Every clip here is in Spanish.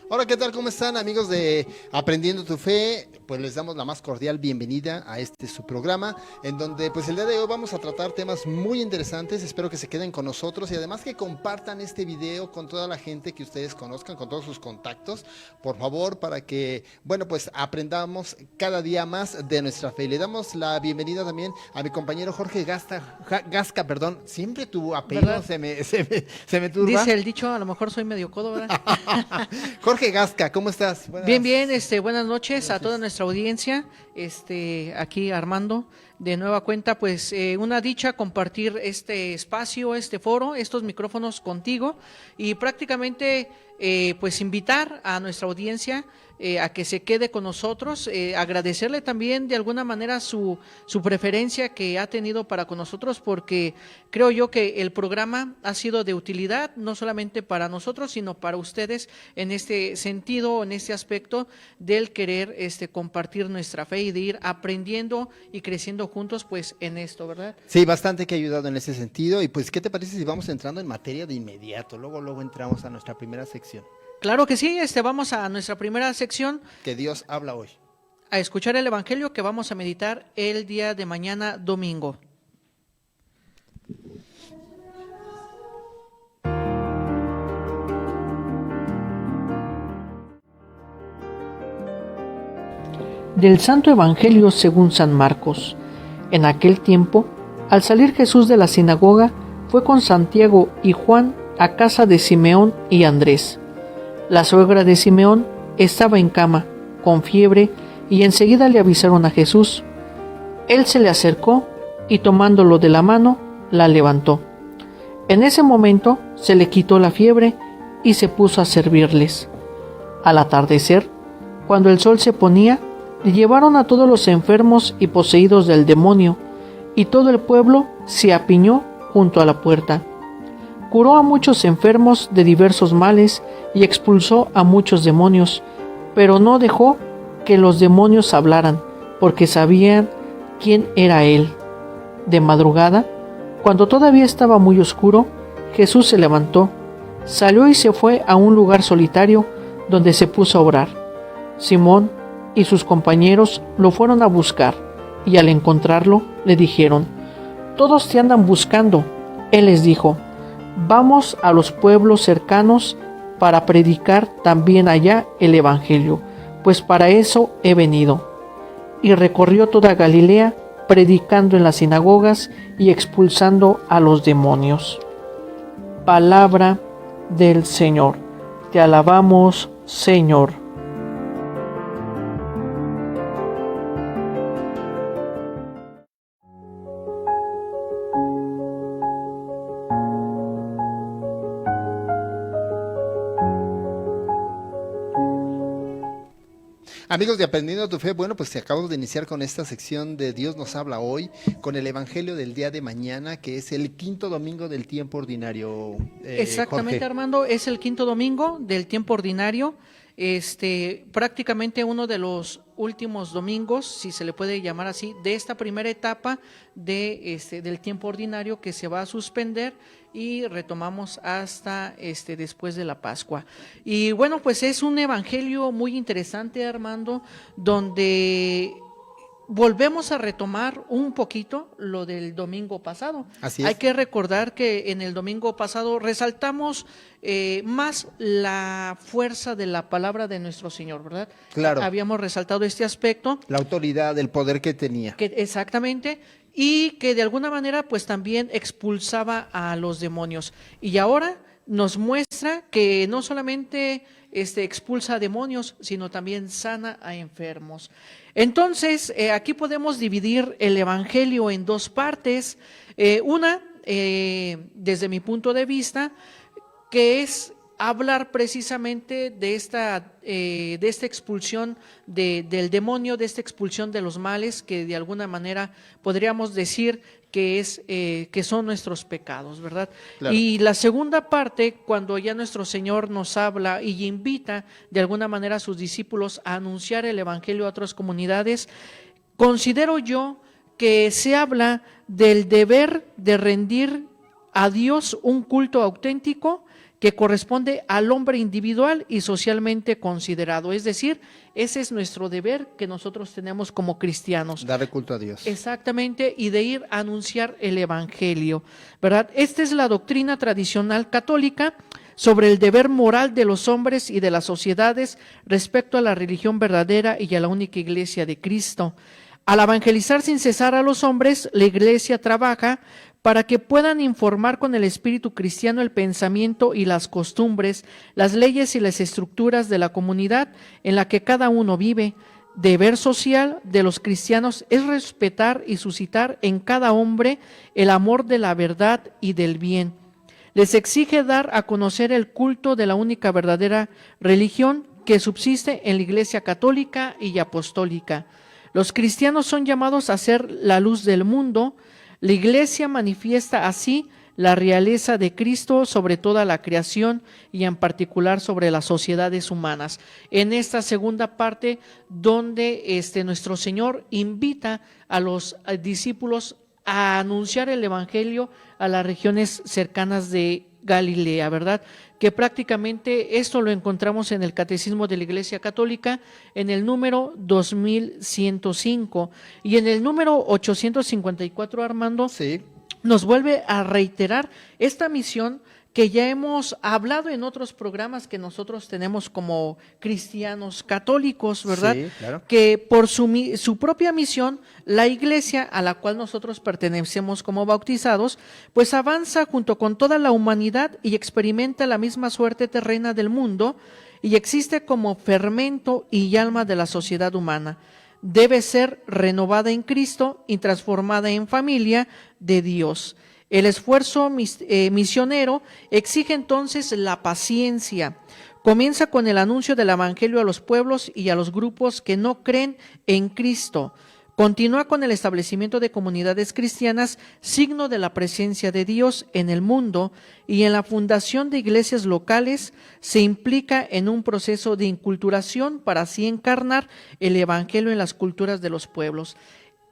Hola, ¿qué tal? ¿Cómo están, amigos de Aprendiendo tu Fe? Pues les damos la más cordial bienvenida a su programa, en donde pues el día de hoy vamos a tratar temas muy interesantes. Espero que se queden con nosotros y además que compartan este video con toda la gente que ustedes conozcan, con todos sus contactos, por favor, para que, bueno, pues aprendamos cada día más de nuestra fe. Y le damos la bienvenida también a mi compañero Jorge Gasca, perdón, siempre tu apellido ¿Verdad? se me turba. Dice el dicho, a lo mejor soy medio codo, ¿verdad? Jorge Gasca, ¿cómo estás? Bien, bien, buenas noches a toda nuestra audiencia, aquí Armando, de nueva cuenta, pues una dicha compartir este espacio, este foro, estos micrófonos contigo y prácticamente pues invitar a nuestra audiencia a que se quede con nosotros, agradecerle también de alguna manera su preferencia que ha tenido para con nosotros, porque creo yo que el programa ha sido de utilidad, no solamente para nosotros, sino para ustedes en este sentido, en este aspecto del querer compartir nuestra fe y de ir aprendiendo y creciendo juntos pues en esto, ¿verdad? Sí, bastante que ha ayudado en ese sentido. Y pues, ¿qué te parece si vamos entrando en materia de inmediato? Luego entramos a nuestra primera sección. Claro que sí, vamos a nuestra primera sección, Que Dios habla hoy. a escuchar el Evangelio que vamos a meditar el día de mañana domingo. Del Santo Evangelio según San Marcos. En aquel tiempo, al salir Jesús de la sinagoga, fue con Santiago y Juan a casa de Simeón y Andrés. La suegra de Simeón estaba en cama, con fiebre, y enseguida le avisaron a Jesús. Él se le acercó y tomándolo de la mano, la levantó. En ese momento se le quitó la fiebre y se puso a servirles. Al atardecer, cuando el sol se ponía, llevaron a todos los enfermos y poseídos del demonio, y todo el pueblo se apiñó junto a la puerta. Curó a muchos enfermos de diversos males y expulsó a muchos demonios, pero no dejó que los demonios hablaran, porque sabían quién era él. De madrugada, cuando todavía estaba muy oscuro, Jesús se levantó, salió y se fue a un lugar solitario donde se puso a orar. Simón y sus compañeros lo fueron a buscar, y al encontrarlo le dijeron: «Todos te andan buscando». Él les dijo: «Vamos a los pueblos cercanos para predicar también allá el Evangelio, pues para eso he venido». Y recorrió toda Galilea, predicando en las sinagogas y expulsando a los demonios. Palabra del Señor. Te alabamos, Señor. Amigos de Aprendiendo tu Fe, bueno, pues acabamos de iniciar con esta sección de Dios nos habla hoy, con el Evangelio del día de mañana, que es el quinto domingo del tiempo ordinario. Exactamente, Jorge. Armando, es el quinto domingo del tiempo ordinario, prácticamente uno de los últimos domingos, si se le puede llamar así, de esta primera etapa del tiempo ordinario, que se va a suspender y retomamos hasta después de la Pascua. Y bueno, pues es un evangelio muy interesante, Armando, donde volvemos a retomar un poquito lo del domingo pasado. Así es. Hay que recordar que en el domingo pasado resaltamos más la fuerza de la palabra de nuestro Señor, ¿verdad? Claro. Habíamos resaltado este aspecto. La autoridad, el poder que tenía. Exactamente. Y que de alguna manera pues también expulsaba a los demonios. Y ahora nos muestra que no solamente expulsa a demonios, sino también sana a enfermos. Entonces, aquí podemos dividir el Evangelio en dos partes. Una, desde mi punto de vista, que es hablar precisamente de esta expulsión del demonio, de esta expulsión de los males, que de alguna manera podríamos decir que son nuestros pecados, ¿verdad? Claro. Y la segunda parte, cuando ya nuestro Señor nos habla y invita de alguna manera a sus discípulos a anunciar el Evangelio a otras comunidades, considero yo que se habla del deber de rendir a Dios un culto auténtico que corresponde al hombre individual y socialmente considerado. Es decir, ese es nuestro deber que nosotros tenemos como cristianos. Darle culto a Dios. Exactamente, y de ir a anunciar el evangelio, ¿verdad? Esta es la doctrina tradicional católica sobre el deber moral de los hombres y de las sociedades respecto a la religión verdadera y a la única iglesia de Cristo. Al evangelizar sin cesar a los hombres, la iglesia trabaja para que puedan informar con el espíritu cristiano el pensamiento y las costumbres, las leyes y las estructuras de la comunidad en la que cada uno vive. Deber social de los cristianos es respetar y suscitar en cada hombre el amor de la verdad y del bien. Les exige dar a conocer el culto de la única verdadera religión que subsiste en la Iglesia católica y apostólica. Los cristianos son llamados a ser la luz del mundo. La Iglesia manifiesta así la realeza de Cristo sobre toda la creación y en particular sobre las sociedades humanas. En esta segunda parte donde nuestro Señor invita a los discípulos a anunciar el evangelio a las regiones cercanas de Galilea, ¿verdad? Que prácticamente esto lo encontramos en el Catecismo de la Iglesia Católica en el número 2105 y en el número 854, Armando, Sí. nos vuelve a reiterar esta misión que ya hemos hablado en otros programas que nosotros tenemos como cristianos católicos, ¿verdad? Sí, claro. Que por su propia misión, la iglesia a la cual nosotros pertenecemos como bautizados, pues avanza junto con toda la humanidad y experimenta la misma suerte terrena del mundo y existe como fermento y alma de la sociedad humana. Debe ser renovada en Cristo y transformada en familia de Dios. El esfuerzo misionero exige entonces la paciencia. Comienza con el anuncio del evangelio a los pueblos y a los grupos que no creen en Cristo. Continúa con el establecimiento de comunidades cristianas, signo de la presencia de Dios en el mundo, y en la fundación de iglesias locales. Se implica en un proceso de inculturación para así encarnar el evangelio en las culturas de los pueblos.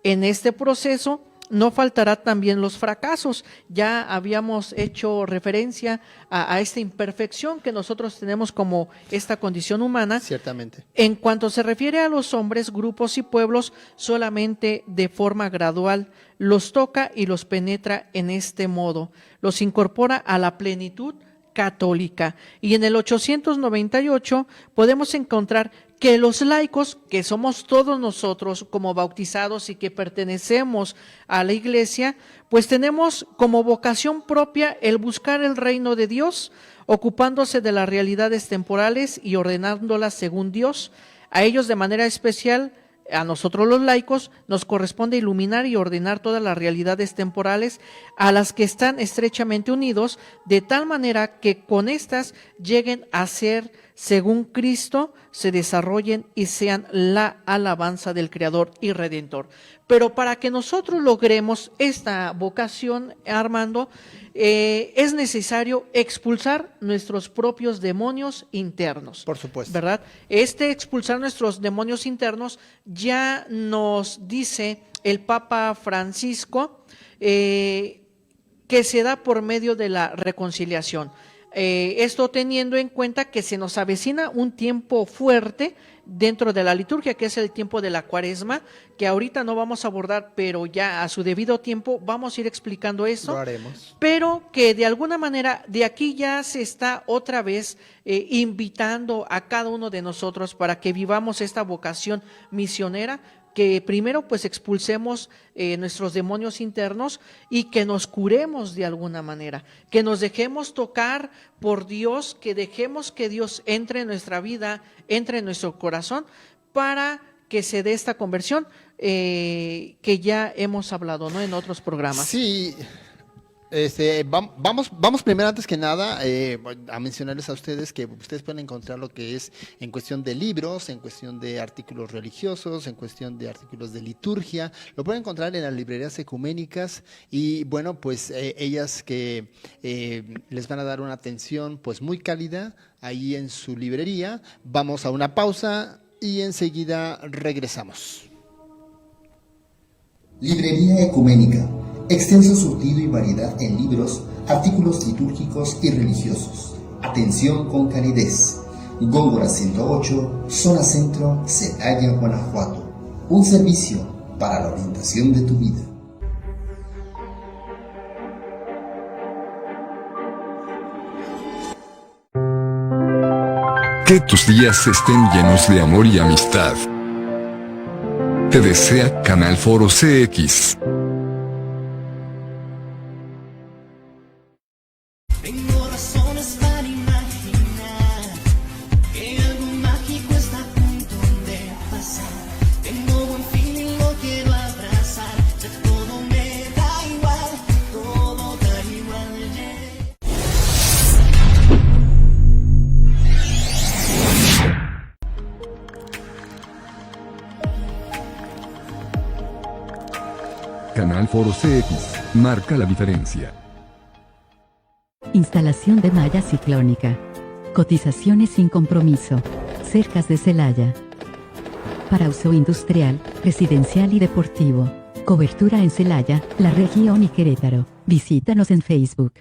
En este proceso no faltará también los fracasos. Ya habíamos hecho referencia a esta imperfección que nosotros tenemos como esta condición humana. Ciertamente. En cuanto se refiere a los hombres, grupos y pueblos, solamente de forma gradual los toca y los penetra en este modo. Los incorpora a la plenitud católica. Y en el 898 podemos encontrar que los laicos, que somos todos nosotros como bautizados y que pertenecemos a la iglesia, pues tenemos como vocación propia el buscar el reino de Dios, ocupándose de las realidades temporales y ordenándolas según Dios. A ellos de manera especial, a nosotros los laicos, nos corresponde iluminar y ordenar todas las realidades temporales a las que están estrechamente unidos, de tal manera que con estas lleguen a ser según Cristo, se desarrollen y sean la alabanza del Creador y Redentor. Pero para que nosotros logremos esta vocación, Armando, es necesario expulsar nuestros propios demonios internos. Por supuesto. ¿Verdad? Expulsar nuestros demonios internos ya nos dice el Papa Francisco que se da por medio de la reconciliación. Esto teniendo en cuenta que se nos avecina un tiempo fuerte dentro de la liturgia, que es el tiempo de la Cuaresma, que ahorita no vamos a abordar, pero ya a su debido tiempo vamos a ir explicando eso. Lo haremos. Pero que de alguna manera de aquí ya se está otra vez invitando a cada uno de nosotros para que vivamos esta vocación misionera, que primero pues expulsemos nuestros demonios internos y que nos curemos de alguna manera, que nos dejemos tocar por Dios, que dejemos que Dios entre en nuestra vida, entre en nuestro corazón, para que se dé esta conversión que ya hemos hablado, ¿no?, en otros programas. Sí. Vamos primero, antes que nada, a mencionarles a ustedes que ustedes pueden encontrar lo que es en cuestión de libros, en cuestión de artículos religiosos, en cuestión de artículos de liturgia. Lo pueden encontrar en las librerías ecuménicas y bueno, pues ellas que les van a dar una atención pues muy cálida ahí en su librería. Vamos a una pausa y enseguida regresamos. Librería Ecuménica. Extenso surtido y variedad en libros, artículos litúrgicos y religiosos. Atención con calidez. Góngora 108, zona centro, Celaya, Guanajuato. Un servicio para la orientación de tu vida. Que tus días estén llenos de amor y amistad. Te desea Canal Foro CX. Tengo razones para imaginar que algo mágico está a punto de pasar. Tengo buen feeling, lo quiero abrazar. Ya todo me da igual, todo da igual. Canal Foro CX marca la diferencia. Instalación de malla ciclónica. Cotizaciones sin compromiso. Cercas de Celaya. Para uso industrial, residencial y deportivo. Cobertura en Celaya, La Región y Querétaro. Visítanos en Facebook.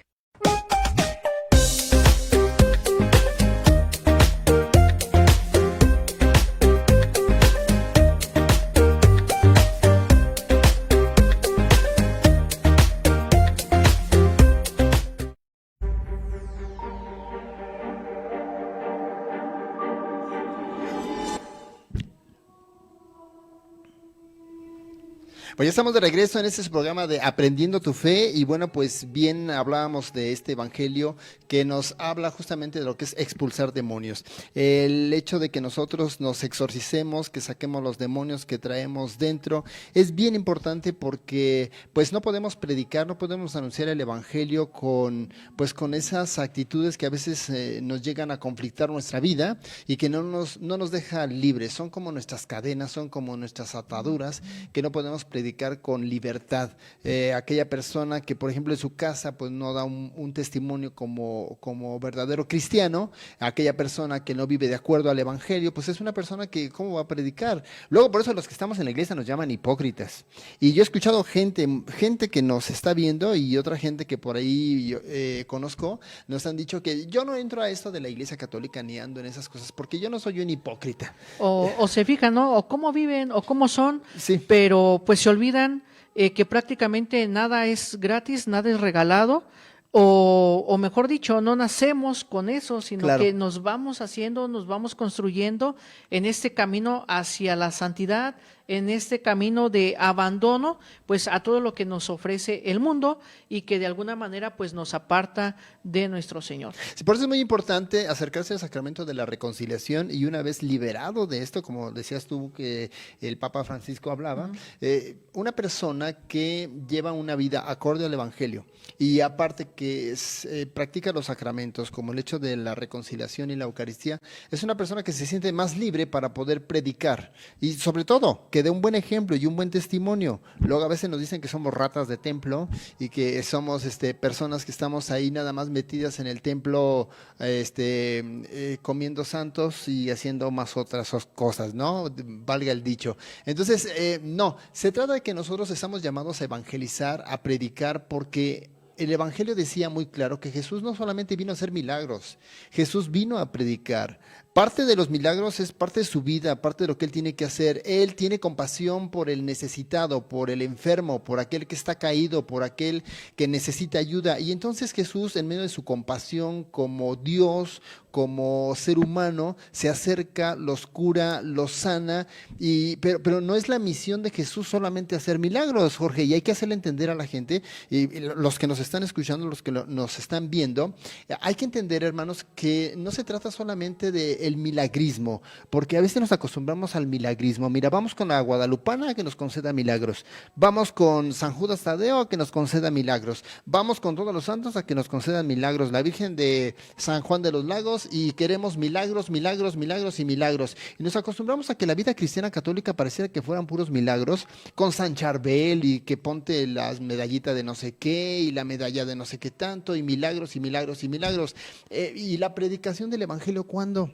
Pues ya estamos de regreso en este programa de Aprendiendo tu Fe y bueno, pues bien hablábamos de este evangelio que nos habla justamente de lo que es expulsar demonios. El hecho de que nosotros nos exorcicemos, que saquemos los demonios que traemos dentro, es bien importante porque pues no podemos predicar, no podemos anunciar el evangelio con esas actitudes que a veces nos llegan a conflictar nuestra vida y que no nos deja libres. Son como nuestras cadenas, son como nuestras ataduras que no podemos predicar con libertad. Aquella persona que, por ejemplo, en su casa pues no da un testimonio como verdadero cristiano, aquella persona que no vive de acuerdo al evangelio, pues es una persona que, ¿cómo va a predicar? Luego, por eso los que estamos en la iglesia nos llaman hipócritas. Y yo he escuchado gente que nos está viendo y otra gente que por ahí conozco, nos han dicho que yo no entro a esto de la iglesia católica ni ando en esas cosas porque yo no soy un hipócrita. O se fijan, ¿no? O cómo viven, o cómo son, Sí. pero pues se olvidan que prácticamente nada es gratis, nada es regalado, o mejor dicho, no nacemos con eso, sino Claro. que nos vamos haciendo, nos vamos construyendo en este camino hacia la santidad, en este camino de abandono, pues a todo lo que nos ofrece el mundo y que de alguna manera pues nos aparta de nuestro Señor. Sí, por eso es muy importante acercarse al sacramento de la reconciliación y una vez liberado de esto, como decías tú que el Papa Francisco hablaba, una persona que lleva una vida acorde al Evangelio y aparte que practica los sacramentos como el hecho de la reconciliación y la Eucaristía, es una persona que se siente más libre para poder predicar y sobre todo que dé un buen ejemplo y un buen testimonio. Luego a veces nos dicen que somos ratas de templo y que somos personas que estamos ahí nada más metidas en el templo comiendo santos y haciendo más otras cosas, ¿no? Valga el dicho. Entonces, no, se trata de que nosotros estamos llamados a evangelizar, a predicar, porque el Evangelio decía muy claro que Jesús no solamente vino a hacer milagros, Jesús vino a predicar. Parte de los milagros es parte de su vida, parte de lo que Él tiene que hacer. Él tiene compasión por el necesitado, por el enfermo, por aquel que está caído, por aquel que necesita ayuda. Y entonces Jesús, en medio de su compasión como Dios, como ser humano, se acerca, los cura, los sana, pero no es la misión de Jesús solamente hacer milagros, Jorge, y hay que hacerle entender a la gente, y los que nos están escuchando, los que nos están viendo, hay que entender, hermanos, que no se trata solamente de el milagrismo, porque a veces nos acostumbramos al milagrismo. Mira, vamos con la guadalupana a que nos conceda milagros, vamos con San Judas Tadeo a que nos conceda milagros, vamos con todos los santos a que nos concedan milagros, la Virgen de San Juan de los Lagos, y queremos milagros, milagros, milagros y milagros. Y nos acostumbramos a que la vida cristiana católica pareciera que fueran puros milagros, con San Charbel y que ponte las medallitas de no sé qué y la medalla de no sé qué tanto, y milagros y milagros y milagros. Y la predicación del Evangelio, ¿cuándo?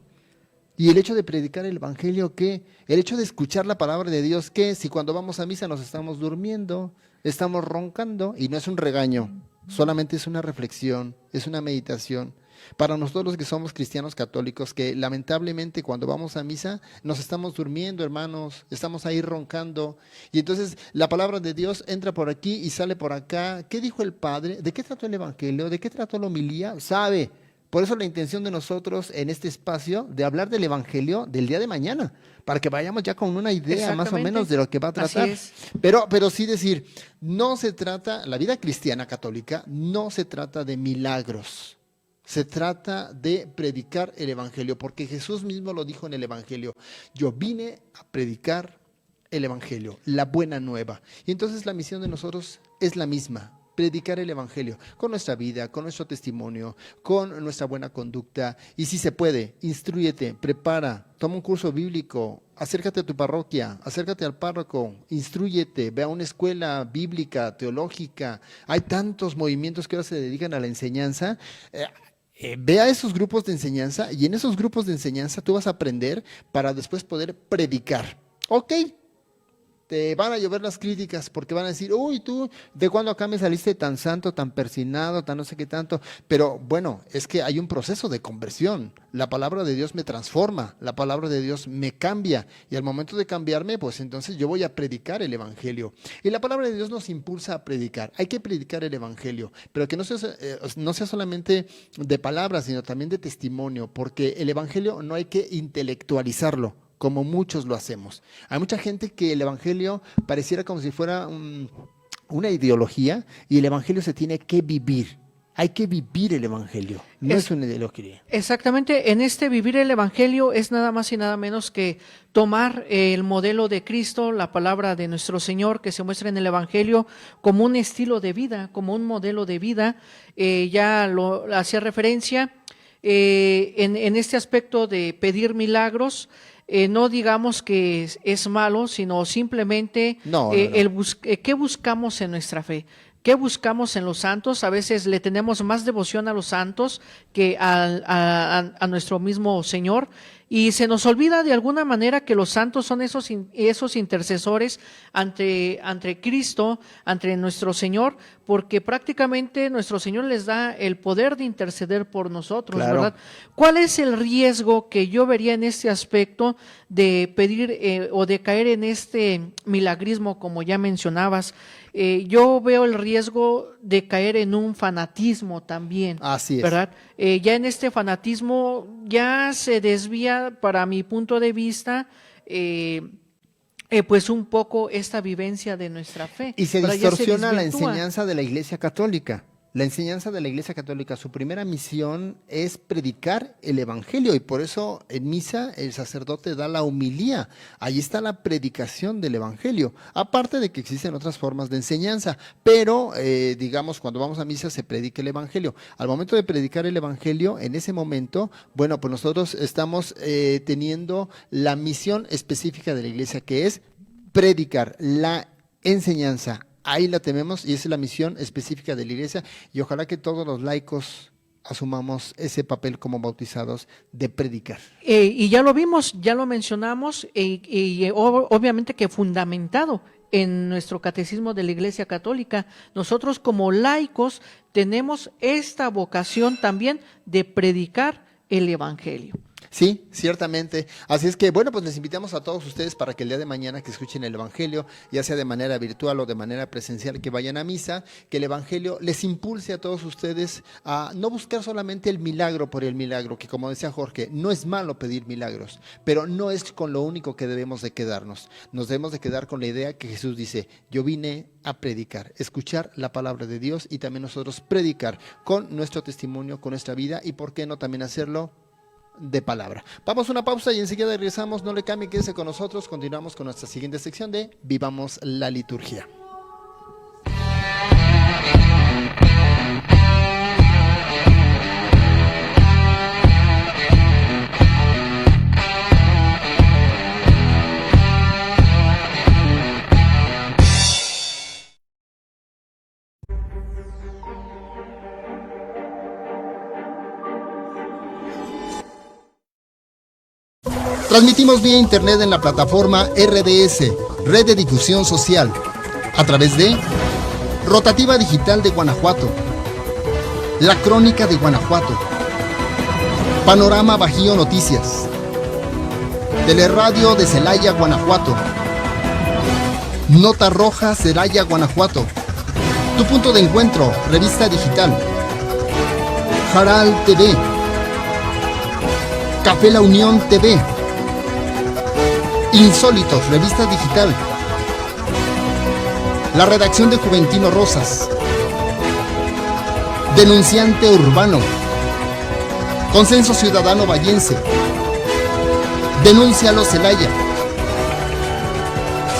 Y el hecho de predicar el Evangelio, ¿qué? El hecho de escuchar la palabra de Dios, ¿qué? Si cuando vamos a misa nos estamos durmiendo, estamos roncando, y no es un regaño, solamente es una reflexión, es una meditación. Para nosotros que somos cristianos católicos, que lamentablemente cuando vamos a misa nos estamos durmiendo, hermanos, estamos ahí roncando, y entonces la palabra de Dios entra por aquí y sale por acá. ¿Qué dijo el Padre? ¿De qué trató el Evangelio? ¿De qué trató la homilía? ¿Sabe? Por eso la intención de nosotros en este espacio de hablar del Evangelio del día de mañana, para que vayamos ya con una idea más o menos de lo que va a tratar. Así es. Pero sí decir, no se trata, la vida cristiana católica no se trata de milagros, se trata de predicar el Evangelio, porque Jesús mismo lo dijo en el Evangelio: yo vine a predicar el Evangelio, la buena nueva. Y entonces la misión de nosotros es la misma: predicar el Evangelio con nuestra vida, con nuestro testimonio, con nuestra buena conducta. Y si se puede, instrúyete, prepara, toma un curso bíblico, acércate a tu parroquia, acércate al párroco, instrúyete, ve a una escuela bíblica, teológica. Hay tantos movimientos que ahora se dedican a la enseñanza. Ve a esos grupos de enseñanza, y en esos grupos de enseñanza tú vas a aprender para después poder predicar. Ok, te van a llover las críticas porque van a decir: uy, tú, ¿de cuándo acá me saliste tan santo, tan persinado, tan no sé qué tanto? Pero bueno, es que hay un proceso de conversión. La palabra de Dios me transforma, la palabra de Dios me cambia, y al momento de cambiarme, pues entonces yo voy a predicar el Evangelio. Y la palabra de Dios nos impulsa a predicar. Hay que predicar el Evangelio, pero que no sea solamente de palabras, sino también de testimonio, porque el Evangelio no hay que intelectualizarlo, como muchos lo hacemos. Hay mucha gente que el Evangelio pareciera como si fuera una ideología, y el Evangelio se tiene que vivir. Hay que vivir el Evangelio, no es una ideología. Exactamente, en este vivir el Evangelio es nada más y nada menos que tomar el modelo de Cristo, la palabra de nuestro Señor que se muestra en el Evangelio, como un estilo de vida, como un modelo de vida. Ya lo hacía referencia en este aspecto de pedir milagros. No digamos que es malo, sino simplemente No. ¿qué buscamos en nuestra fe? ¿Qué buscamos en los santos? A veces le tenemos más devoción a los santos que a nuestro mismo Señor, y se nos olvida de alguna manera que los santos son esos intercesores ante Cristo, ante nuestro Señor, porque prácticamente nuestro Señor les da el poder de interceder por nosotros, claro, ¿verdad? ¿Cuál es el riesgo que yo vería en este aspecto de pedir o de caer en este milagrismo, como ya mencionabas? Yo veo el riesgo de caer en un fanatismo también. Así es. ¿Verdad? Ya en este fanatismo ya se desvía, para mi punto de vista, pues un poco esta vivencia de nuestra fe. Y se ¿verdad? Ya distorsiona la desvirtúa. enseñanza de la Iglesia Católica. La enseñanza de la Iglesia Católica, su primera misión es predicar el Evangelio, y por eso en misa el sacerdote da la homilía. Ahí está la predicación del Evangelio, aparte de que existen otras formas de enseñanza, pero digamos, cuando vamos a misa se predica el Evangelio. Al momento de predicar el Evangelio, en ese momento, bueno, pues nosotros estamos teniendo la misión específica de la Iglesia, que es predicar la enseñanza. Ahí la tenemos, y esa es la misión específica de la Iglesia, y ojalá que todos los laicos asumamos ese papel como bautizados de predicar. Y ya lo vimos, ya lo mencionamos, obviamente que fundamentado en nuestro catecismo de la Iglesia Católica. Nosotros como laicos tenemos esta vocación también de predicar el Evangelio. Sí, ciertamente. Así es que, bueno, pues les invitamos a todos ustedes para que el día de mañana que escuchen el Evangelio, ya sea de manera virtual o de manera presencial, que vayan a misa, que el Evangelio les impulse a todos ustedes a no buscar solamente el milagro por el milagro, que como decía Jorge, no es malo pedir milagros, pero no es con lo único que debemos de quedarnos. Nos debemos de quedar con la idea que Jesús dice: yo vine a predicar, escuchar la palabra de Dios, y también nosotros predicar con nuestro testimonio, con nuestra vida, y por qué no también hacerlo de palabra. Vamos a una pausa y enseguida regresamos. No le cambie, quédese con nosotros. Continuamos con nuestra siguiente sección de Vivamos la Liturgia. Transmitimos vía internet en la plataforma RDS, Red de Difusión Social, a través de Rotativa Digital de Guanajuato, La Crónica de Guanajuato, Panorama Bajío Noticias. Teleradio de Celaya, Guanajuato. Nota Roja, Celaya, Guanajuato. Tu punto de encuentro, revista digital. Jaral TV. Café La Unión TV. Insólitos, revista digital. La redacción de Juventino Rosas. Denunciante Urbano. Consenso Ciudadano Vallense. Denúncialo Celaya.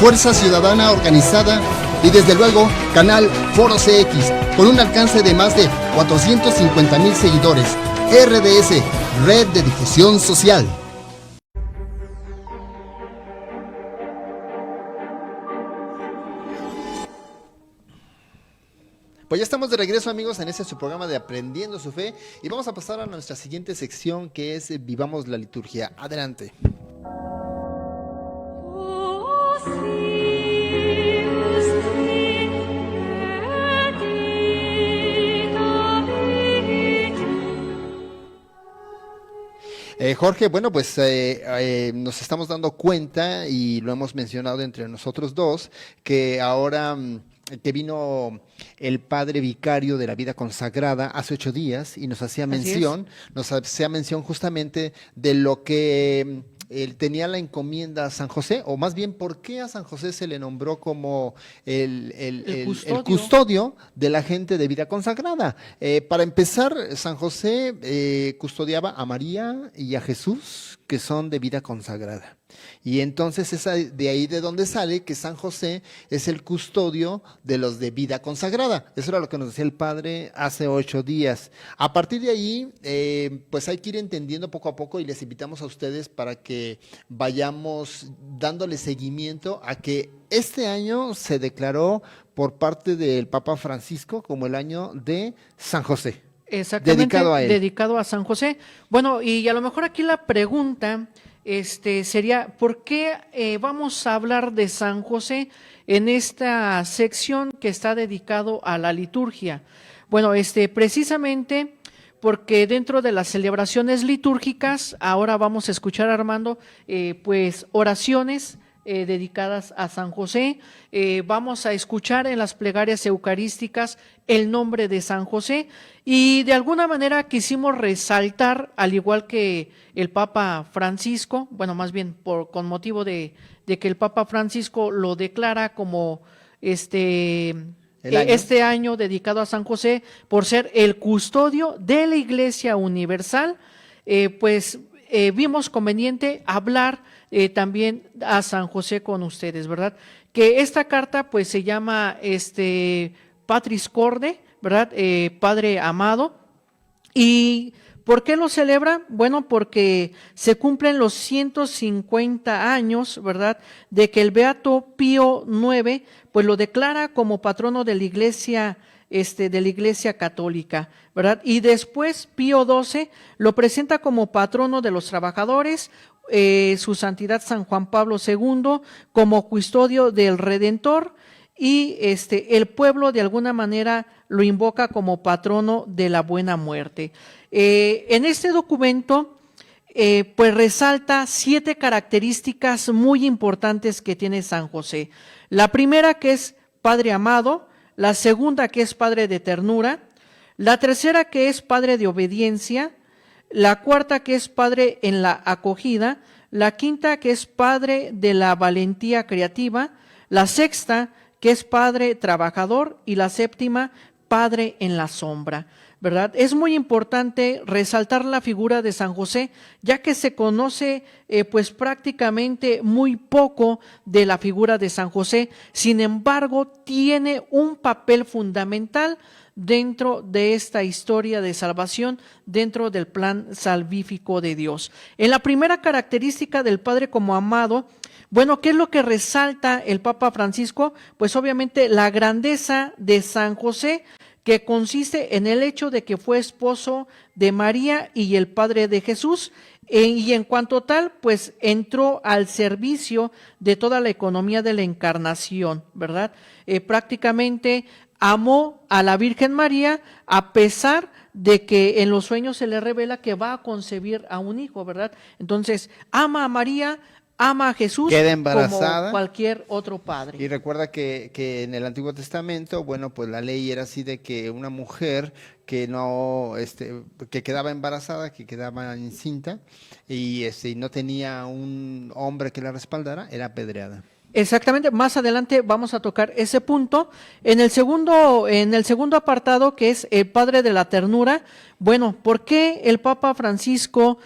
Fuerza Ciudadana Organizada y desde luego Canal Foro CX con un alcance de más de 450,000 seguidores. RDS, Red de Difusión Social. Pues ya estamos de regreso, amigos, en este su programa de Aprendiendo su Fe y vamos a pasar a nuestra siguiente sección, que es Vivamos la Liturgia. Adelante. Jorge, bueno, pues nos estamos dando cuenta y lo hemos mencionado entre nosotros dos, que ahora que vino el padre vicario de la vida consagrada hace 8 días y nos hacía mención justamente de lo que él tenía la encomienda a San José, o más bien, ¿por qué a San José se le nombró como el custodio de la gente de vida consagrada? Para empezar, San José custodiaba a María y a Jesús, que son de vida consagrada. Y entonces es de ahí de donde sale que San José es el custodio de los de vida consagrada. Eso era lo que nos decía el padre hace 8 días. A partir de ahí, pues hay que ir entendiendo poco a poco y les invitamos a ustedes para que vayamos dándole seguimiento a que este año se declaró por parte del Papa Francisco como el año de San José. Exactamente, dedicado a él. Dedicado a San José. Bueno, y a lo mejor aquí la pregunta sería, ¿por qué vamos a hablar de San José en esta sección que está dedicado a la liturgia? Bueno, precisamente porque dentro de las celebraciones litúrgicas, ahora vamos a escuchar, Armando, pues oraciones dedicadas a San José. Vamos a escuchar en las plegarias eucarísticas el nombre de San José y de alguna manera quisimos resaltar, al igual que el Papa Francisco, bueno, más bien con motivo de que el Papa Francisco lo declara como este año dedicado a San José por ser el custodio de la Iglesia Universal, vimos conveniente hablar también a San José con ustedes, ¿verdad? Que esta carta pues se llama Patris Corde, ¿verdad? Padre amado. ¿Y por qué lo celebra? Bueno, porque se cumplen los 150 años, ¿verdad? De que el Beato Pío IX pues lo declara como patrono de la Iglesia Católica, ¿verdad? Y después Pío XII lo presenta como patrono de los trabajadores, su santidad San Juan Pablo II como custodio del Redentor y el pueblo de alguna manera lo invoca como patrono de la buena muerte. En este documento pues resalta 7 características muy importantes que tiene San José. La primera, que es Padre amado; la segunda, que es Padre de ternura; la tercera, que es Padre de obediencia; la cuarta, que es Padre en la acogida; la quinta, que es Padre de la valentía creativa; la sexta, que es Padre trabajador; y la séptima, Padre en la sombra, ¿verdad? Es muy importante resaltar la figura de San José, ya que se conoce pues prácticamente muy poco de la figura de San José. Sin embargo, tiene un papel fundamental dentro de esta historia de salvación, dentro del plan salvífico de Dios. En la primera característica del Padre como amado, bueno, ¿qué es lo que resalta el Papa Francisco? Pues obviamente la grandeza de San José, que consiste en el hecho de que fue esposo de María y el padre de Jesús, y en cuanto tal, pues entró al servicio de toda la economía de la encarnación, ¿verdad? Prácticamente amó a la Virgen María a pesar de que en los sueños se le revela que va a concebir a un hijo, ¿verdad? Entonces, ama a María, ama a Jesús Queda embarazada. como cualquier otro padre. Y recuerda que en el Antiguo Testamento, bueno, pues la ley era así de que una mujer que no, que quedaba embarazada, que quedaba encinta y no tenía un hombre que la respaldara, era apedreada. Exactamente, más adelante vamos a tocar ese punto. En el segundo apartado, que es el Padre de la Ternura, bueno, ¿por qué el Papa Francisco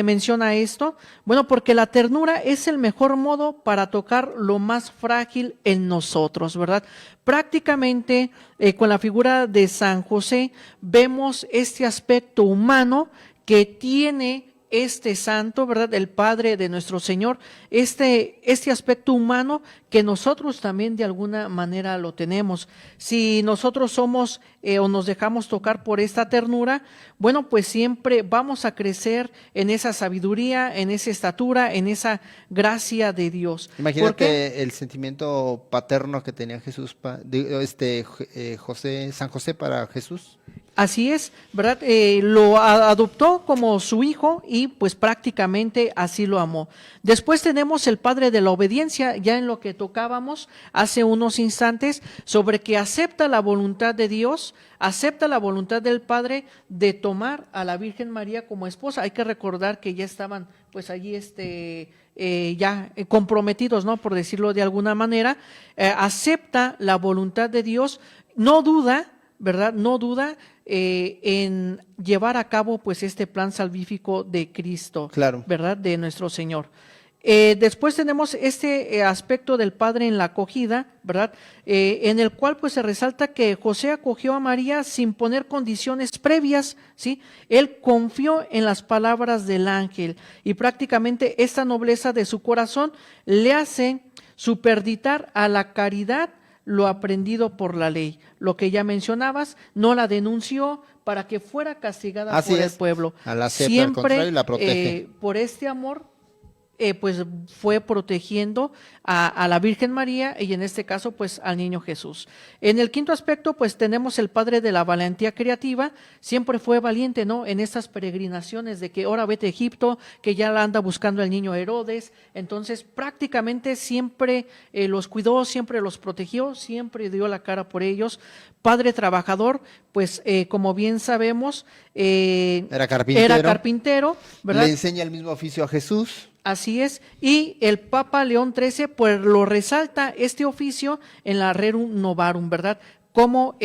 menciona esto? Bueno, porque la ternura es el mejor modo para tocar lo más frágil en nosotros, ¿verdad? Prácticamente con la figura de San José vemos este aspecto humano que tiene este santo, ¿verdad? El Padre de nuestro Señor, este aspecto humano que nosotros también de alguna manera lo tenemos. Si nosotros somos o nos dejamos tocar por esta ternura, bueno, pues siempre vamos a crecer en esa sabiduría, en esa estatura, en esa gracia de Dios. Imagínate el sentimiento paterno que tenía San José para Jesús. Así es, ¿verdad? Lo adoptó como su hijo y pues prácticamente así lo amó. Después tenemos el Padre de la Obediencia, ya en lo que tocábamos hace unos instantes, sobre que acepta la voluntad de Dios, acepta la voluntad del Padre de tomar a la Virgen María como esposa. Hay que recordar que ya estaban pues allí ya comprometidos, ¿no? Por decirlo de alguna manera. Acepta la voluntad de Dios, no duda, ¿verdad? No duda en llevar a cabo pues este plan salvífico de Cristo, claro, ¿verdad? De nuestro Señor. Después tenemos este aspecto del Padre en la acogida, ¿verdad? En el cual pues se resalta que José acogió a María sin poner condiciones previas, ¿sí? Él confió en las palabras del ángel y prácticamente esta nobleza de su corazón le hace superditar a la caridad lo aprendido por la ley. Lo que ya mencionabas, no la denunció para que fuera castigada Así por es. el pueblo. A la acepta, al Siempre contrario, la protege. por este amor pues fue protegiendo a la Virgen María y en este caso pues al niño Jesús. En el quinto aspecto pues tenemos el Padre de la valentía creativa, siempre fue valiente, ¿no? En estas peregrinaciones de que ahora vete a Egipto, que ya la anda buscando el niño Herodes, entonces prácticamente siempre los cuidó, siempre los protegió, siempre dio la cara por ellos. Padre trabajador, pues como bien sabemos, era carpintero, ¿verdad? Le enseña el mismo oficio a Jesús. Así es, y el Papa León XIII pues lo resalta este oficio en la Rerum Novarum, ¿verdad? Como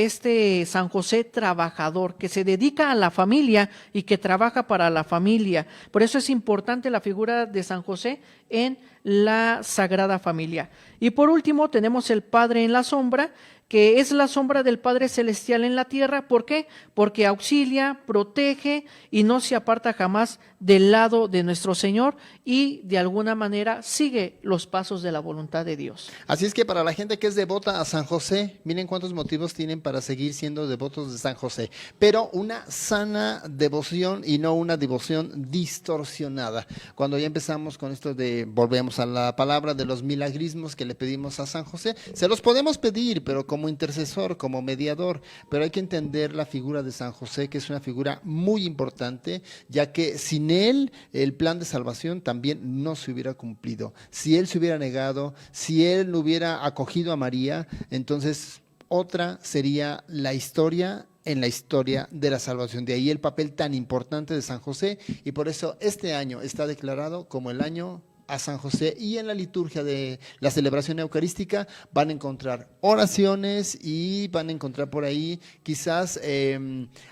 San José trabajador, que se dedica a la familia y que trabaja para la familia. Por eso es importante la figura de San José en la Sagrada Familia. Y por último tenemos el Padre en la sombra, que es la sombra del Padre Celestial en la tierra. ¿Por qué? Porque auxilia, protege y no se aparta jamás del lado de nuestro Señor y de alguna manera sigue los pasos de la voluntad de Dios. Así es que para la gente que es devota a San José, miren cuántos motivos tienen para seguir siendo devotos de San José, pero una sana devoción y no una devoción distorsionada. Cuando ya empezamos con esto volvemos a la palabra de los milagrismos que le pedimos a San José, se los podemos pedir, pero como intercesor, como mediador, pero hay que entender la figura de San José, que es una figura muy importante, ya que sin él el plan de salvación también no se hubiera cumplido. Si él se hubiera negado, si él no hubiera acogido a María, entonces otra sería la historia en la historia de la salvación. De ahí el papel tan importante de San José, y por eso este año está declarado como el año a San José, y en la liturgia de la celebración eucarística van a encontrar oraciones y van a encontrar por ahí quizás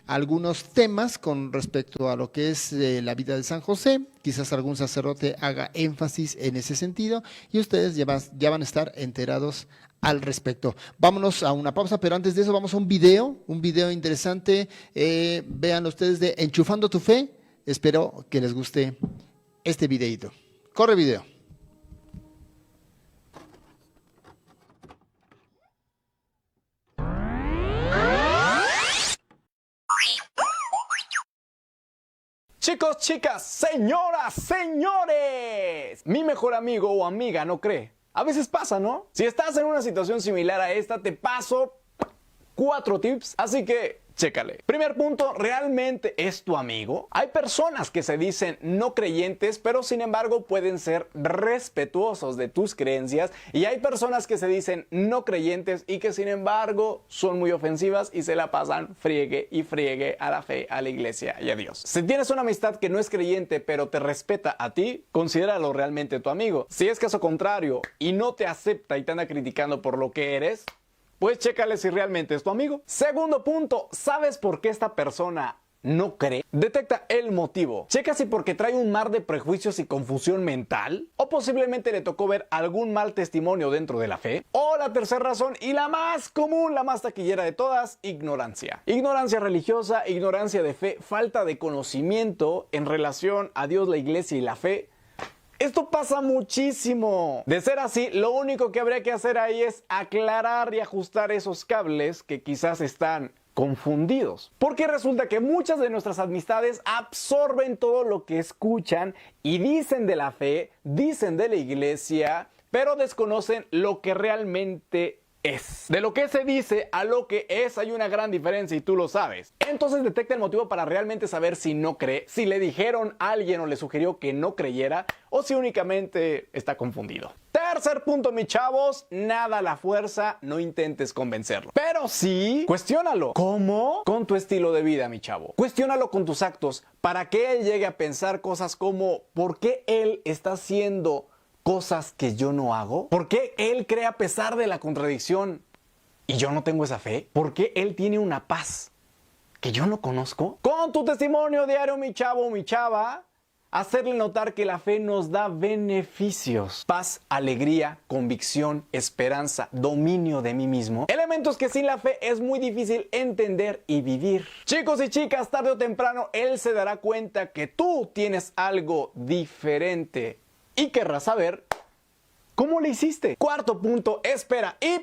algunos temas con respecto a lo que es la vida de San José. Quizás algún sacerdote haga énfasis en ese sentido y ustedes ya van a estar enterados al respecto. Vámonos a una pausa, pero antes de eso vamos a un video interesante. Vean ustedes de Enchufando tu Fe. Espero que les guste este videito. Corre video. Chicos, chicas, señoras, señores, mi mejor amigo o amiga no cree. A veces pasa, ¿no? Si estás en una situación similar a esta, te paso 4 tips, así que chécale. Primer punto, ¿realmente es tu amigo? Hay personas que se dicen no creyentes, pero sin embargo pueden ser respetuosos de tus creencias, y hay personas que se dicen no creyentes y que sin embargo son muy ofensivas y se la pasan friegue y friegue a la fe, a la iglesia y a Dios. Si tienes una amistad que no es creyente pero te respeta a ti, considéralo realmente tu amigo. Si es caso contrario y no te acepta y te anda criticando por lo que eres, pues chécale si realmente es tu amigo. Segundo punto, ¿sabes por qué esta persona no cree? Detecta el motivo. Checa si porque trae un mar de prejuicios y confusión mental, o posiblemente le tocó ver algún mal testimonio dentro de la fe. O la tercera razón, y la más común, la más taquillera de todas, ignorancia. Ignorancia religiosa, ignorancia de fe, falta de conocimiento en relación a Dios, la iglesia y la fe. Esto pasa muchísimo. De ser así, lo único que habría que hacer ahí es aclarar y ajustar esos cables que quizás están confundidos. Porque resulta que muchas de nuestras amistades absorben todo lo que escuchan y dicen de la fe, dicen de la iglesia, pero desconocen lo que realmente es. De lo que se dice a lo que es hay una gran diferencia y tú lo sabes. Entonces detecta el motivo para realmente saber si no cree, si le dijeron a alguien o le sugirió que no creyera, o si únicamente está confundido. Tercer punto, mis chavos, nada a la fuerza, no intentes convencerlo. Pero sí, cuestiónalo. ¿Cómo? Con tu estilo de vida, mi chavo. Cuestiónalo con tus actos para que él llegue a pensar cosas como ¿por qué él está haciendo cosas que yo no hago? ¿Por qué él cree a pesar de la contradicción y yo no tengo esa fe? ¿Por qué él tiene una paz que yo no conozco? Con tu testimonio diario, mi chavo o mi chava, hacerle notar que la fe nos da beneficios: paz, alegría, convicción, esperanza, dominio de mí mismo. Elementos que sin la fe es muy difícil entender y vivir. Chicos y chicas, tarde o temprano él se dará cuenta que tú tienes algo diferente y querrás saber cómo le hiciste. Cuarto punto, espera y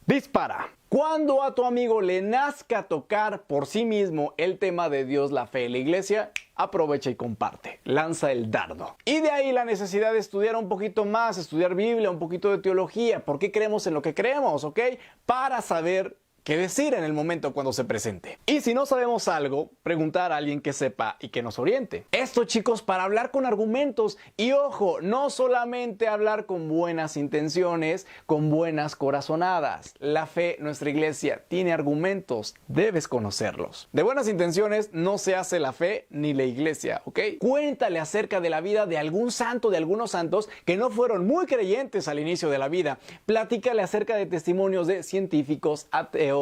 dispara. Cuando a tu amigo le nazca tocar por sí mismo el tema de Dios, la fe y la iglesia, aprovecha y comparte. Lanza el dardo. Y de ahí la necesidad de estudiar un poquito más, estudiar Biblia, un poquito de teología. ¿Por qué creemos en lo que creemos? ¿Ok? Para saber qué decir en el momento cuando se presente. Y si no sabemos algo, preguntar a alguien que sepa y que nos oriente. Esto, chicos, para hablar con argumentos. Y ojo, no solamente hablar con buenas intenciones, con buenas corazonadas. La fe, nuestra iglesia, tiene argumentos. Debes conocerlos. De buenas intenciones no se hace la fe ni la iglesia, ¿ok? Cuéntale acerca de la vida de algún santo, de algunos santos que no fueron muy creyentes al inicio de la vida. Platícale acerca de testimonios de científicos, ateos,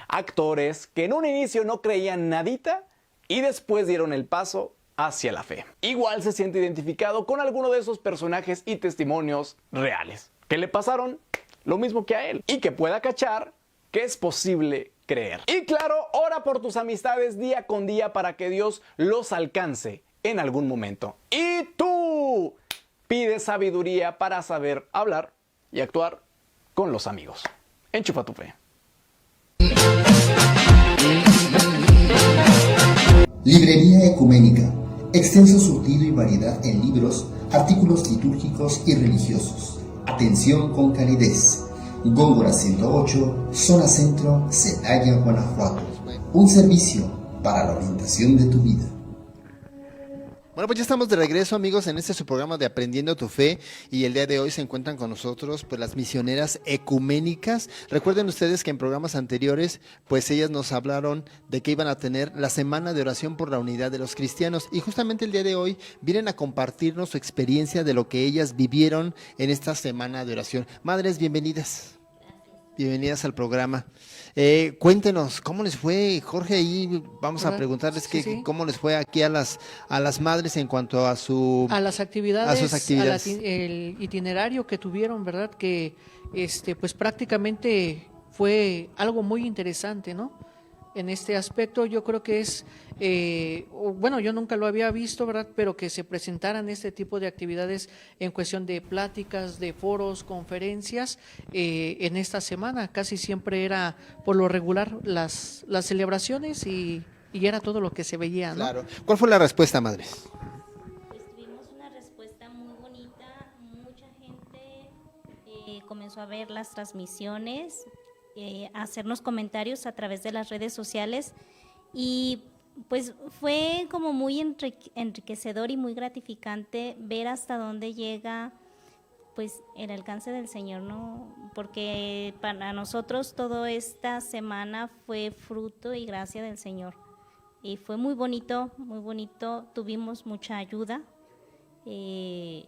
actores que en un inicio no creían nadita y después dieron el paso hacia la fe. Igual se siente identificado con alguno de esos personajes y testimonios reales que le pasaron lo mismo que a él y que pueda cachar que es posible creer. Y claro, ora por tus amistades día con día para que Dios los alcance en algún momento. Y tú pide sabiduría para saber hablar y actuar con los amigos. Enchufa tu fe. Librería Ecuménica. Extenso surtido y variedad en libros, artículos litúrgicos y religiosos. Atención con calidez. Góngora 108, Zona Centro, Celaya, Guanajuato. Un servicio para la orientación de tu vida. Bueno, pues ya estamos de regreso, amigos, en este su programa de Aprendiendo tu Fe, y el día de hoy se encuentran con nosotros pues las misioneras ecuménicas. Recuerden ustedes que en programas anteriores pues ellas nos hablaron de que iban a tener la semana de oración por la unidad de los cristianos, y justamente el día de hoy vienen a compartirnos su experiencia de lo que ellas vivieron en esta semana de oración. Madres, bienvenidas. Bienvenidas al programa. Cuéntenos, ¿cómo les fue, Jorge? Ahí vamos a preguntarles cómo les fue aquí a las madres en cuanto a sus actividades, el itinerario que tuvieron, ¿verdad? Que pues prácticamente fue algo muy interesante, ¿no? En este aspecto yo creo que es, bueno, yo nunca lo había visto, ¿verdad? Pero que se presentaran este tipo de actividades en cuestión de pláticas, de foros, conferencias, en esta semana. Casi siempre era, por lo regular, las celebraciones y era todo lo que se veía, ¿no? Claro. ¿Cuál fue la respuesta, madres? Pues tuvimos una respuesta muy bonita, mucha gente comenzó a ver las transmisiones hacernos comentarios a través de las redes sociales y pues fue como muy enriquecedor y muy gratificante ver hasta dónde llega pues el alcance del Señor, ¿no? Porque para nosotros toda esta semana fue fruto y gracia del Señor. Y fue muy bonito, tuvimos mucha ayuda. Y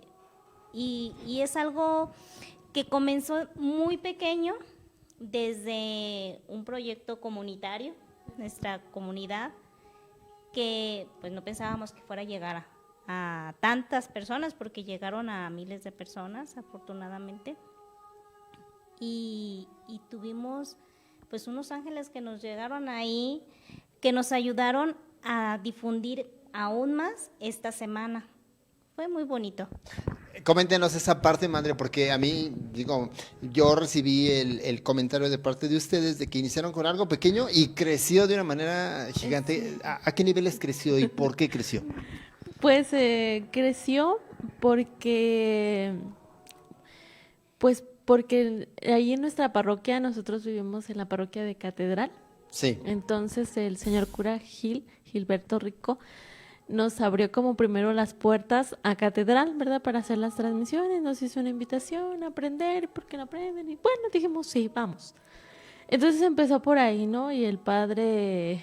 es algo que comenzó muy pequeño, desde un proyecto comunitario, nuestra comunidad, que pues no pensábamos que fuera a llegar a tantas personas, porque llegaron a miles de personas, afortunadamente. Y tuvimos pues unos ángeles que nos llegaron ahí, que nos ayudaron a difundir aún más esta semana. Fue muy bonito. Coméntenos esa parte, madre, porque a mí, digo, yo recibí el comentario de parte de ustedes de que iniciaron con algo pequeño y creció de una manera gigante. ¿A qué niveles creció y por qué creció? Pues creció porque ahí en nuestra parroquia, nosotros vivimos en la parroquia de Catedral. Sí. Entonces el señor cura Gilberto Rico, nos abrió como primero las puertas a Catedral, ¿verdad? Para hacer las transmisiones, nos hizo una invitación a aprender, ¿por qué no aprenden? Y bueno, dijimos, sí, vamos. Entonces empezó por ahí, ¿no? Y el padre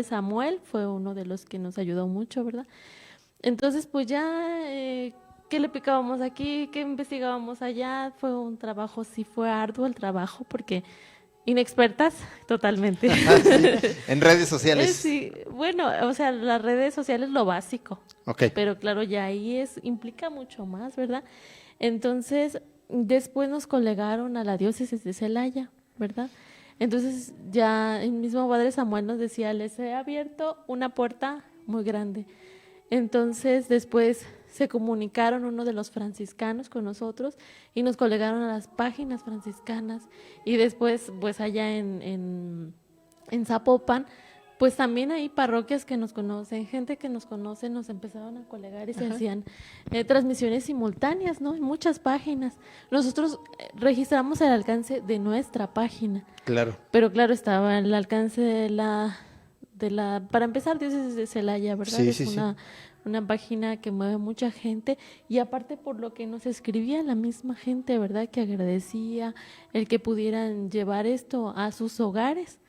Samuel fue uno de los que nos ayudó mucho, ¿verdad? Entonces, pues ya, ¿qué le picábamos aquí? ¿Qué investigábamos allá? Fue un trabajo, sí fue arduo el trabajo, porque inexpertas totalmente. Sí, en redes sociales. Sí, bueno, o sea, las redes sociales lo básico. Ok. Pero claro, ya ahí implica mucho más, ¿verdad? Entonces, después nos colegaron a la diócesis de Celaya, ¿verdad? Entonces, ya el mismo padre Samuel nos decía, les he abierto una puerta muy grande. Entonces, después se comunicaron uno de los franciscanos con nosotros y nos colegaron a las páginas franciscanas. Y después, pues allá en Zapopan, pues también hay parroquias que nos conocen, gente que nos conoce, nos empezaron a colegar y se hacían transmisiones simultáneas, ¿no? En muchas páginas. Nosotros registramos el alcance de nuestra página. Claro. Pero claro, estaba el alcance de para empezar, Diócesis de Celaya, ¿verdad? Sí, es sí, una página que mueve mucha gente y aparte por lo que nos escribía la misma gente, ¿verdad? Que agradecía el que pudieran llevar esto a sus hogares,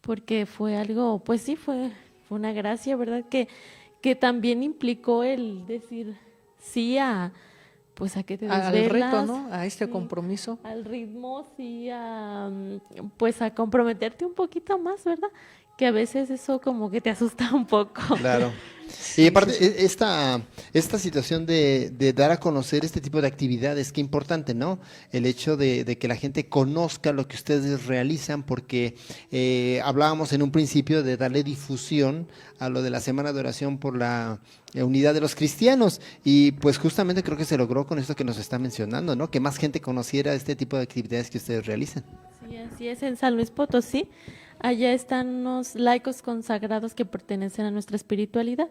porque fue algo, pues sí, fue una gracia, ¿verdad? Que también implicó el decir sí a que te desvelas. Al reto, ¿no? A este sí, compromiso. al ritmo, sí, pues a comprometerte un poquito más, ¿verdad? Que a veces eso como que te asusta un poco. Claro. Y aparte, esta situación de dar a conocer este tipo de actividades, qué importante, ¿no? El hecho de que la gente conozca lo que ustedes realizan, porque hablábamos en un principio de darle difusión a lo de la Semana de Oración por la unidad de los cristianos, y pues justamente creo que se logró con esto que nos está mencionando, ¿no? Que más gente conociera este tipo de actividades que ustedes realizan. Sí, así es, en San Luis Potosí. Allá están unos laicos consagrados que pertenecen a nuestra espiritualidad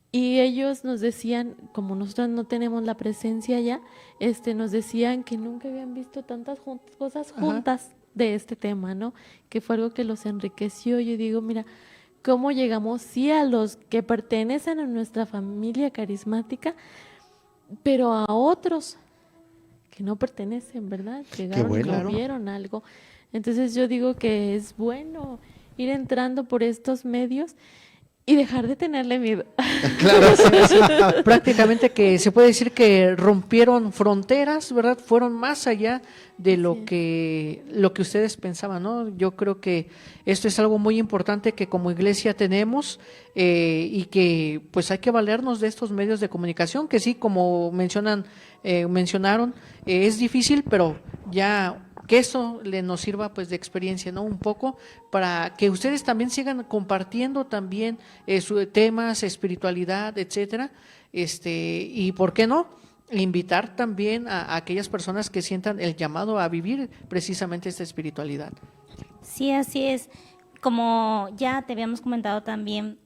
y ellos nos decían, como nosotros no tenemos la presencia allá, nos decían que nunca habían visto tantas cosas juntas de este tema, ¿no? Que fue algo que los enriqueció. Yo digo, mira, cómo llegamos sí a los que pertenecen a nuestra familia carismática, pero a otros que no pertenecen, ¿verdad? Llegaron y no vieron algo. Entonces yo digo que es bueno ir entrando por estos medios y dejar de tenerle miedo. Claro, sí. Prácticamente que se puede decir que rompieron fronteras, ¿verdad? Fueron más allá de lo que ustedes pensaban, ¿no? Yo creo que esto es algo muy importante que como iglesia tenemos y que pues hay que valernos de estos medios de comunicación que sí, como mencionaron, es difícil, pero ya que eso nos sirva pues de experiencia, ¿no? Un poco para que ustedes también sigan compartiendo también sus temas, espiritualidad, etcétera, y por qué no invitar también a aquellas personas que sientan el llamado a vivir precisamente esta espiritualidad. Sí, así es. Como ya te habíamos comentado también,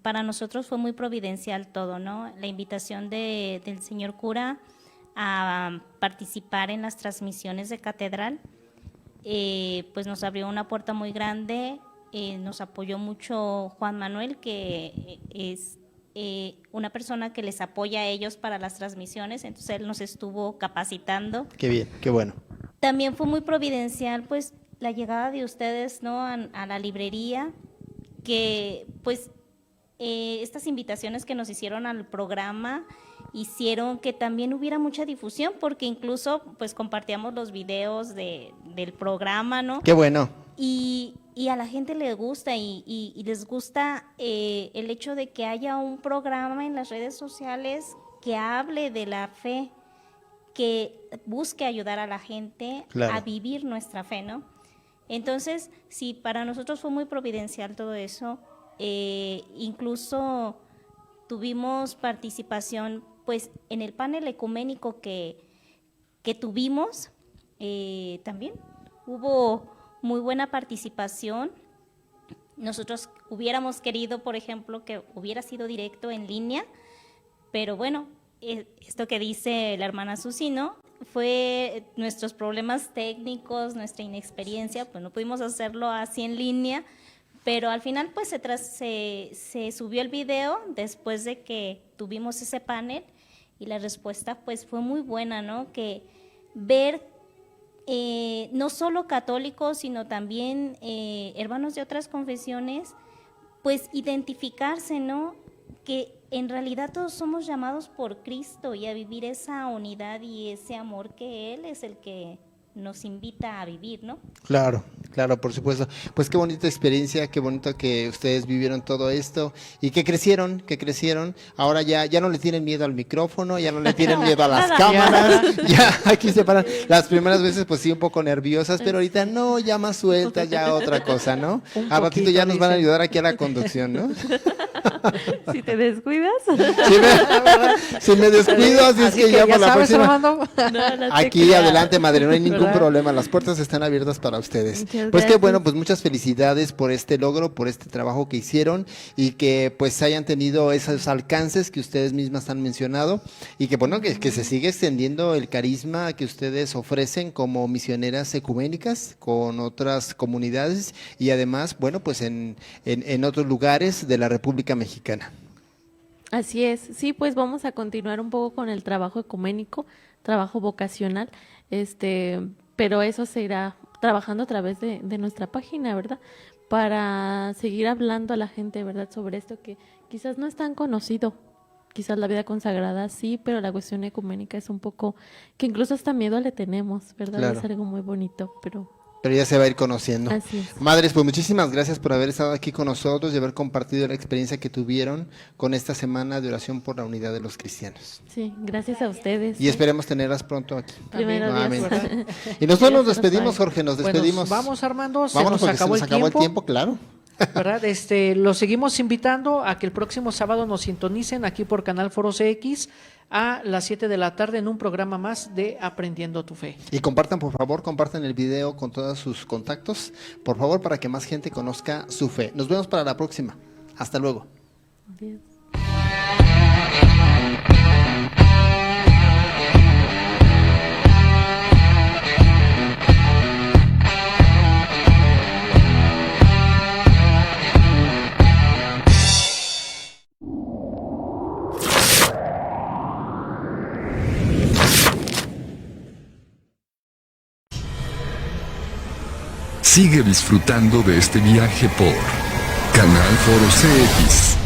para nosotros fue muy providencial todo, ¿no? La invitación del señor cura a participar en las transmisiones de Catedral pues nos abrió una puerta muy grande, nos apoyó mucho Juan Manuel, que es una persona que les apoya a ellos para las transmisiones, entonces él nos estuvo capacitando. Qué bien, qué bueno. También fue muy providencial, pues, la llegada de ustedes, ¿no?, a la librería, que, pues, estas invitaciones que nos hicieron al programa hicieron que también hubiera mucha difusión, porque incluso, pues, compartíamos los videos del programa, ¿no? Qué bueno. Y a la gente le gusta y les gusta el hecho de que haya un programa en las redes sociales que hable de la fe, que busque ayudar a la gente Claro. a vivir nuestra fe, ¿no? Entonces, sí, para nosotros fue muy providencial todo eso. Incluso tuvimos participación, pues, en el panel ecuménico que tuvimos, también hubo muy buena participación. Nosotros hubiéramos querido, por ejemplo, que hubiera sido directo en línea, pero bueno, esto que dice la hermana Susi, ¿no?, fue nuestros problemas técnicos, nuestra inexperiencia, pues no pudimos hacerlo así en línea, pero al final pues se subió el video después de que tuvimos ese panel y la respuesta pues fue muy buena, ¿no?, que ver no solo católicos, sino también hermanos de otras confesiones, pues identificarse, ¿no?, que en realidad todos somos llamados por Cristo y a vivir esa unidad y ese amor que Él es el que nos invita a vivir, ¿no? Claro, claro, por supuesto. Pues qué bonita experiencia, qué bonito que ustedes vivieron todo esto y que crecieron. Ahora ya no le tienen miedo al micrófono, ya no le tienen miedo a las cámaras, ya aquí se paran. Las primeras veces pues sí un poco nerviosas, pero ahorita no, ya más sueltas, ya otra cosa, ¿no? Al ratito ya nos van a ayudar aquí a la conducción, ¿no? Si te descuidas. Si me descuido, así es que ya para la sabes, próxima. Armando. Aquí adelante, madre, no hay ningún problema, las puertas están abiertas para ustedes. Muchas Pues qué gracias. bueno, pues muchas felicidades por este logro, por este trabajo que hicieron y que pues hayan tenido esos alcances que ustedes mismas han mencionado y que bueno, que se sigue extendiendo el carisma que ustedes ofrecen como misioneras ecuménicas con otras comunidades y además, bueno, pues en otros lugares de la República Mexicana. Así es, sí, pues vamos a continuar un poco con el trabajo ecuménico, trabajo vocacional, pero eso se irá trabajando a través de nuestra página, ¿verdad? Para seguir hablando a la gente, ¿verdad? Sobre esto que quizás no es tan conocido, quizás la vida consagrada sí, pero la cuestión ecuménica es un poco, que incluso hasta miedo le tenemos, ¿verdad? Claro. Es algo muy bonito, pero Ya se va a ir conociendo. así es. Madres, pues muchísimas gracias por haber estado aquí con nosotros y haber compartido la experiencia que tuvieron con esta semana de oración por la unidad de los cristianos. Sí, gracias a ustedes. Y esperemos tenerlas pronto aquí. Primero Dios, nuevamente. ¿verdad? Y nosotros nos Dios despedimos, nos Jorge, nos Bueno, despedimos. vamos, Armando, se Vámonos nos porque acabó, se nos acabó el tiempo, claro. ¿Verdad? Los seguimos invitando a que el próximo sábado nos sintonicen aquí por Canal Foro CX a las 7 de la tarde en un programa más de Aprendiendo tu Fe. Y compartan, por favor, compartan el video con todos sus contactos, por favor, para que más gente conozca su fe. Nos vemos para la próxima. Hasta luego. Dios. Sigue disfrutando de este viaje por Canal Foro CX.